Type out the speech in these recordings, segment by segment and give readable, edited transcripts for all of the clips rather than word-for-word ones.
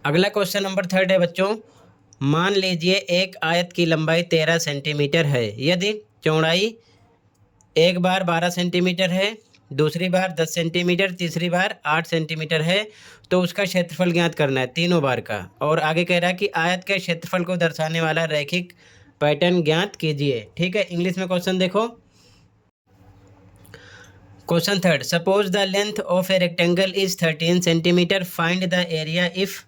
अगला question number 3 है बच्चों। मान लीजिए एक आयत की लंबाई 13 सेंटीमीटर है। यदि चौड़ाई एक बार 12 सेंटीमीटर है, दूसरी बार 10 सेंटीमीटर, तीसरी बार 8 सेंटीमीटर है, तो उसका क्षेत्रफल ज्ञात करना है तीनों बार का। और आगे कह रहा है कि आयत के क्षेत्रफल को दर्शाने वाला रैखिक पैटर्न ज्ञात कीजिए। ठीक है, इंग्लिश में क्वेश्चन देखो। Question 3, suppose the length of a rectangle is 13 centimetre, find the area if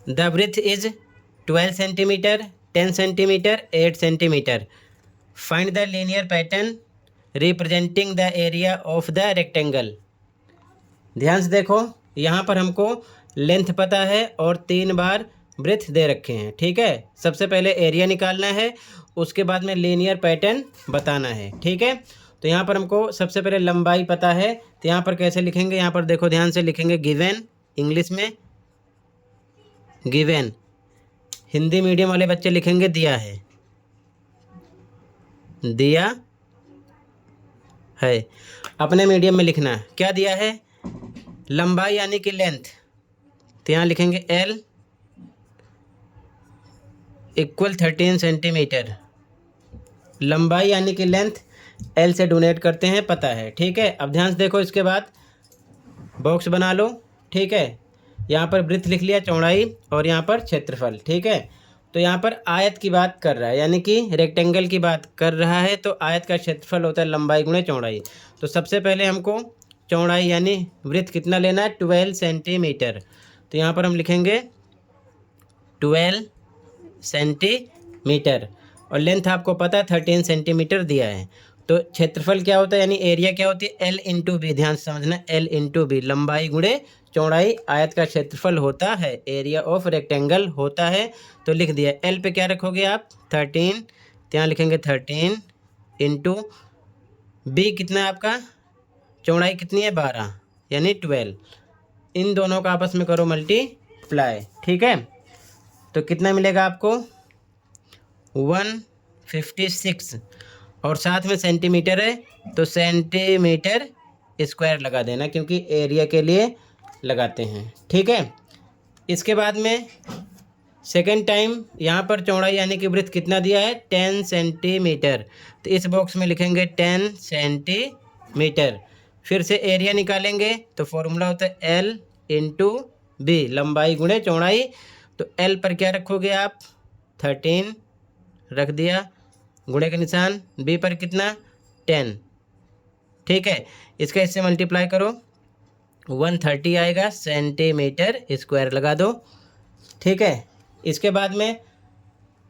the breadth is 12 centimetre, 10 centimetre, 8 centimetre. Find the linear pattern representing the area of the rectangle. ध्यान से देखो, यहाँ पर हमको length पता है और 3 बार ब्रेथ दे रखे हैं। ठीक है, सबसे पहले एरिया निकालना है, उसके बाद में लीनियर पैटर्न बताना है। ठीक है, तो यहाँ पर हमको सबसे पहले लंबाई पता है, तो यहाँ पर कैसे लिखेंगे, यहाँ पर देखो ध्यान से लिखेंगे गिवन, इंग्लिश में गिवन। हिंदी मीडियम वाले बच्चे लिखेंगे दिया है, दिया है। अपने मीडियम में लिखना है, क्या दिया है, लंबाई यानी कि लेंथ, तो यहाँ लिखेंगे L इक्वल 13 सेंटीमीटर। लंबाई यानी कि लेंथ L से डोनेट करते हैं, पता है। ठीक है, अब ध्यान से देखो, इसके बाद बॉक्स बना लो। ठीक है, यहाँ पर ब्रेथ लिख लिया, चौड़ाई, और यहाँ पर क्षेत्रफल। ठीक है, तो यहाँ पर आयत की बात कर रहा है, यानी कि रेक्टेंगल की बात कर रहा है, तो आयत का क्षेत्रफल होता है लंबाई गुणे चौड़ाई। तो सबसे पहले हमको चौड़ाई यानी ब्रेथ कितना लेना है, 12 सेंटीमीटर। तो यहाँ पर हम लिखेंगे 12 सेंटीमीटर, और लेंथ आपको पता है 13 सेंटीमीटर दिया है। तो क्षेत्रफल क्या होता है, यानी एरिया क्या होती है, L इंटू बी। ध्यान से समझना, L इंटू बी, लंबाई गुणे चौड़ाई आयत का क्षेत्रफल होता है, एरिया ऑफ रेक्टेंगल होता है। तो लिख दिया, L पे क्या रखोगे आप, 13, तो यहाँ लिखेंगे 13 इंटू बी, कितना है आपका, चौड़ाई कितनी है 12, यानी 12। इन दोनों का आपस में करो मल्टीप्लाई। ठीक है, तो कितना मिलेगा आपको, 156, और साथ में सेंटीमीटर है, तो सेंटीमीटर स्क्वायर लगा देना, क्योंकि एरिया के लिए लगाते हैं। ठीक है, इसके बाद में सेकेंड टाइम यहाँ पर चौड़ाई यानी कि ब्रेथ कितना दिया है, 10 सेंटीमीटर, तो इस बॉक्स में लिखेंगे 10 सेंटीमीटर। फिर से एरिया निकालेंगे, तो फॉर्मूला होता है L इंटू बी, लंबाई गुणे चौड़ाई। तो L पर क्या रखोगे आप, 13 रख दिया, गुणे का निशान, बी पर कितना, 10। ठीक है, इसका इससे मल्टीप्लाई करो, 130 आएगा, सेंटीमीटर स्क्वायर लगा दो। ठीक है, इसके बाद में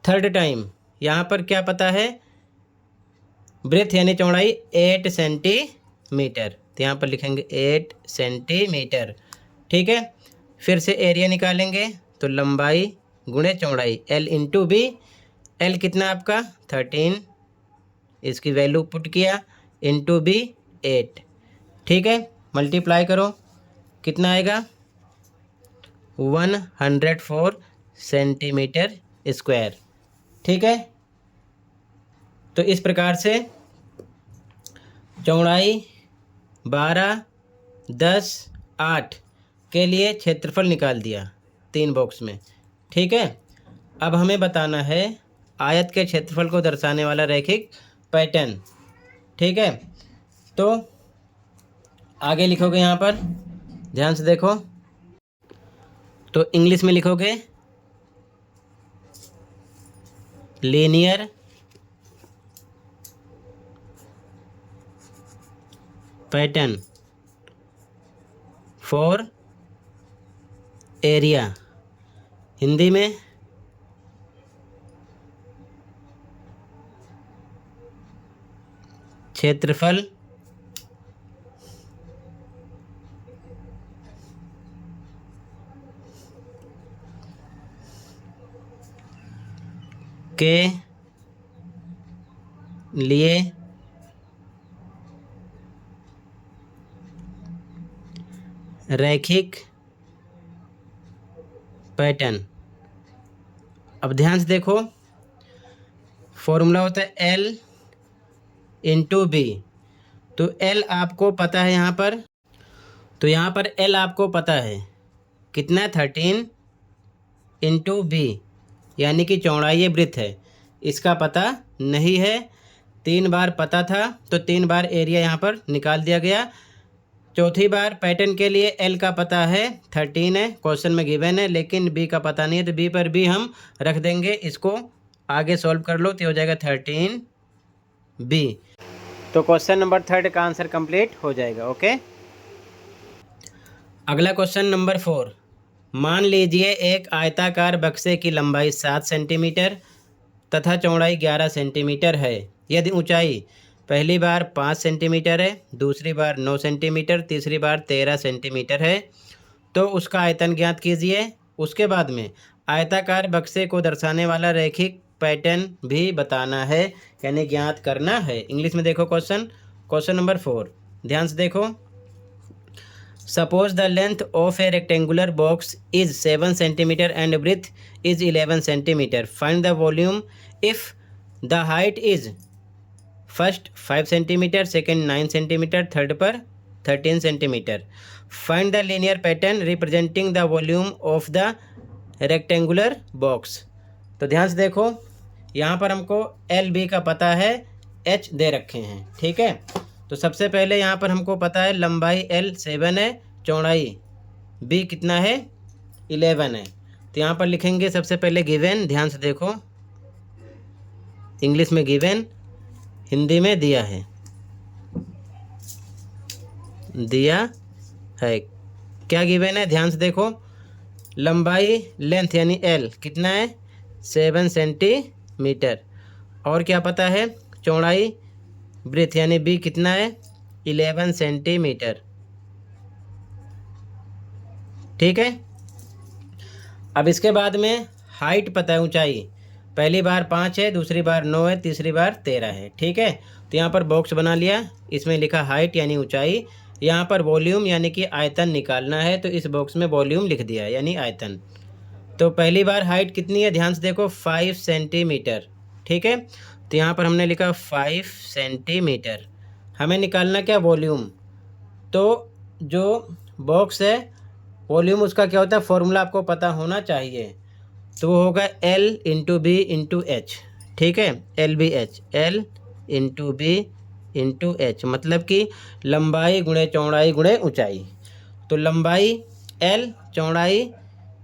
थर्ड टाइम यहाँ पर क्या पता है, ब्रेथ यानी चौड़ाई 8 सेंटीमीटर, तो यहाँ पर लिखेंगे 8 सेंटीमीटर। ठीक है, फिर से एरिया निकालेंगे, तो लंबाई गुणे चौड़ाई, L इंटू बी। L कितना आपका, 13, इसकी वैल्यू पुट किया, इंटू बी 8। ठीक है, मल्टीप्लाई करो, कितना आएगा, 104 सेंटीमीटर स्क्वायर। ठीक है, तो इस प्रकार से चौड़ाई 12, 10, 8 के लिए क्षेत्रफल निकाल दिया 3 बॉक्स में। ठीक है, अब हमें बताना है आयत के क्षेत्रफल को दर्शाने वाला रैखिक पैटर्न। ठीक है, तो आगे लिखोगे, यहाँ पर ध्यान से देखो, तो इंग्लिश में लिखोगे linear pattern for area, Hindi में क्षेत्रफल के लिए रैखिक पैटर्न। अब ध्यान से देखो, फॉर्मूला होता है L इंटू बी। तो L आपको पता है यहाँ पर, तो यहाँ पर L आपको पता है, कितना है 13 इंटू बी, यानी कि चौड़ाई ये ब्रिथ है, इसका पता नहीं है। 3 बार पता था तो 3 बार एरिया यहाँ पर निकाल दिया गया। चौथी बार पैटर्न के लिए एल का पता है 13 है, क्वेश्चन में गिवन है, लेकिन बी का पता नहीं है, तो बी पर भी हम रख देंगे। इसको आगे सॉल्व कर लो तो हो जाएगा 13 बी। तो क्वेश्चन नंबर 3 का आंसर कंप्लीट हो जाएगा। ओके, अगला क्वेश्चन नंबर 4। मान लीजिए एक आयताकार बक्से की लंबाई 7 सेंटीमीटर तथा चौड़ाई 11 सेंटीमीटर है। यदि ऊंचाई पहली बार 5 सेंटीमीटर है, दूसरी बार 9 सेंटीमीटर, तीसरी बार 13 सेंटीमीटर है, तो उसका आयतन ज्ञात कीजिए। उसके बाद में आयताकार बक्से को दर्शाने वाला रैखिक पैटर्न भी बताना है, यानी ज्ञात करना है। इंग्लिश में देखो क्वेश्चन नंबर 4, ध्यान से देखो। Suppose the length of a rectangular box is 7 centimetre and breadth is 11 centimetre. Find the volume if the height is first 5 centimetre, second 9 centimetre, third पर 13 centimetre. Find the linear pattern representing the volume of the rectangular box. तो ध्यान से देखो, यहाँ पर हमको L B का पता है, एच दे रखे हैं, ठीक है। तो सबसे पहले यहाँ पर हमको पता है लंबाई एल 7 है, चौड़ाई बी कितना है 11 है। तो यहाँ पर लिखेंगे सबसे पहले गिवन, ध्यान से देखो, इंग्लिश में गिवन, हिंदी में दिया है, क्या गिवन है, ध्यान से देखो। लंबाई लेंथ यानी एल कितना है 7 सेंटीमीटर, और क्या पता है चौड़ाई ब्रेथ यानी बी कितना है 11 सेंटीमीटर, ठीक है। अब इसके बाद में हाइट पता है, ऊंचाई पहली बार 5 है, दूसरी बार 9 है, तीसरी बार 13 है, ठीक है। तो यहाँ पर बॉक्स बना लिया, इसमें लिखा हाइट यानी ऊंचाई, यहाँ पर वॉल्यूम यानी कि आयतन निकालना है, तो इस बॉक्स में वॉल्यूम लिख दिया यानी आयतन। तो पहली बार हाइट कितनी है, ध्यान से देखो 5 सेंटीमीटर, ठीक है। तो यहाँ पर हमने लिखा 5 सेंटीमीटर। हमें निकालना क्या वॉल्यूम, तो जो बॉक्स है वॉल्यूम उसका क्या होता है, फॉर्मूला आपको पता होना चाहिए, तो वो होगा L into B into H, ठीक है। L B H, L into B into H, मतलब कि लंबाई गुणे चौड़ाई गुणे ऊंचाई। तो लंबाई L, चौड़ाई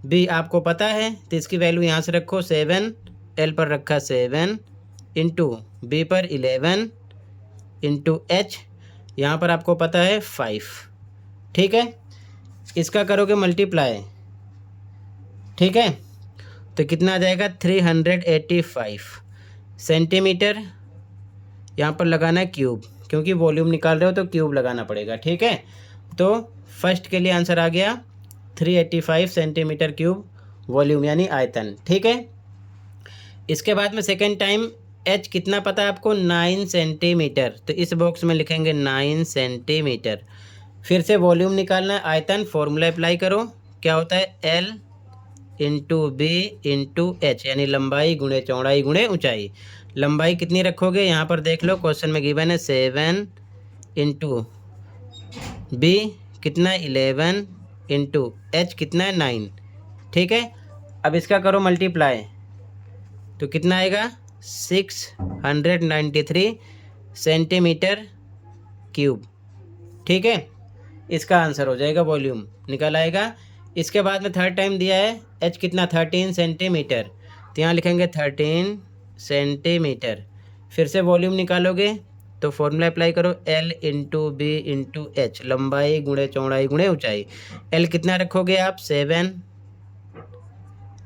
B आपको पता है, तो इसकी वैल्यू यहाँ से रखो 7, L पर रखा 7 इंटू बी पर 11 इंटू एच, यहाँ पर आपको पता है 5, ठीक है। इसका करोगे मल्टीप्लाई, ठीक है, तो कितना आ जाएगा 385 सेंटीमीटर। यहाँ पर लगाना है क्यूब, क्योंकि वॉल्यूम निकाल रहे हो तो क्यूब लगाना पड़ेगा, ठीक है। तो फर्स्ट के लिए आंसर आ गया 385 सेंटीमीटर क्यूब वॉल्यूम यानी आयतन, ठीक है। इसके बाद में सेकेंड टाइम एच कितना पता है आपको 9 सेंटीमीटर, तो इस बॉक्स में लिखेंगे 9 सेंटीमीटर। फिर से वॉल्यूम निकालना है, आयतन, फॉर्मूला अप्लाई करो, क्या होता है L into B into H, यानी लंबाई गुणे चौड़ाई गुणे ऊंचाई। लंबाई कितनी रखोगे, यहाँ पर देख लो क्वेश्चन में गिवन है 7 इंटू बी कितना है 11 इंटू एच कितना है 9, ठीक है। अब इसका करो मल्टीप्लाई, तो कितना आएगा 693 सेंटीमीटर क्यूब, ठीक है। इसका आंसर हो जाएगा, वॉल्यूम निकल आएगा। इसके बाद में थर्ड टाइम दिया है एच कितना 13 सेंटीमीटर, तो यहाँ लिखेंगे 13 सेंटीमीटर। फिर से वॉल्यूम निकालोगे तो फॉर्मूला अप्लाई करो L into B into H, लंबाई गुणे चौड़ाई गुणे ऊंचाई। एल कितना रखोगे आप 7,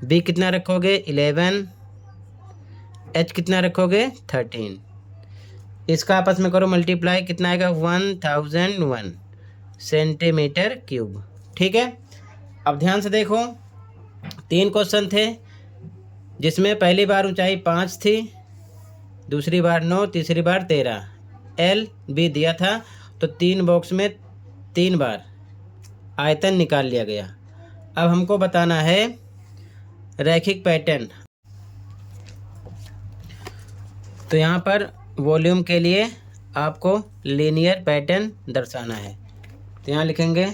बी कितना रखोगे 11, एच कितना रखोगे 13। इसका आपस में करो मल्टीप्लाई, कितना आएगा 1001 सेंटीमीटर क्यूब, ठीक है। अब ध्यान से देखो, 3 क्वेश्चन थे जिसमें पहली बार ऊंचाई 5 थी, दूसरी बार 9, तीसरी बार 13, एल बी दिया था, तो 3 बॉक्स में 3 बार आयतन निकाल लिया गया। अब हमको बताना है रैखिक पैटर्न, तो यहाँ पर वॉल्यूम के लिए आपको लीनियर पैटर्न दर्शाना है, तो यहाँ लिखेंगे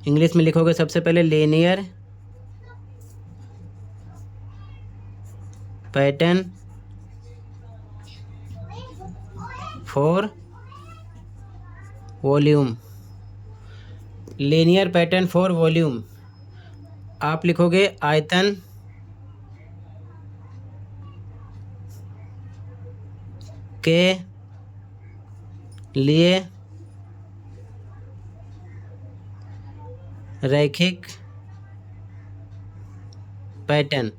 इंग्लिश में लिखोगे सबसे पहले linear pattern for volume, linear pattern for volume. आप लिखोगे आयतन के लिए रैखिक पैटर्न।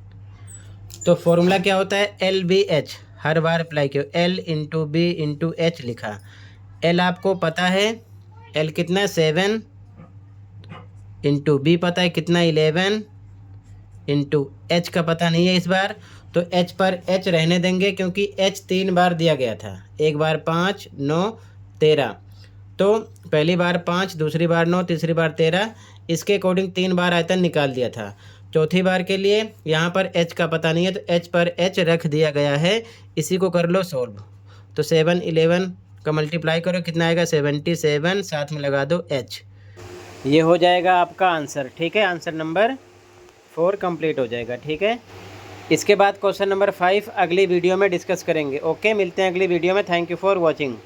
तो फॉर्मूला क्या होता है, एल बी एच, हर बार अप्लाई किया, L into B into H लिखा। एल आपको पता है, एल कितना है 7, इंटू बी पता है कितना 11, इंटू एच का पता नहीं है इस बार, तो एच पर एच रहने देंगे क्योंकि एच 3 बार दिया गया था, एक बार 5, 9, 13। तो पहली बार 5, दूसरी बार 9, तीसरी बार 13, इसके अकॉर्डिंग 3 बार आयतन निकाल दिया था। चौथी बार के लिए यहाँ पर एच का पता नहीं है तो एच पर एच रख दिया गया है, इसी को कर लो सॉल्व। तो 7, 11 का मल्टीप्लाई करो, कितना आएगा 77, साथ में लगा दो एच। ये हो जाएगा आपका आंसर। ठीक है, आंसर नंबर 4 कंप्लीट हो जाएगा। ठीक है, इसके बाद क्वेश्चन नंबर 5 अगली वीडियो में डिस्कस करेंगे। ओके, मिलते हैं अगली वीडियो में। Thank you for watching.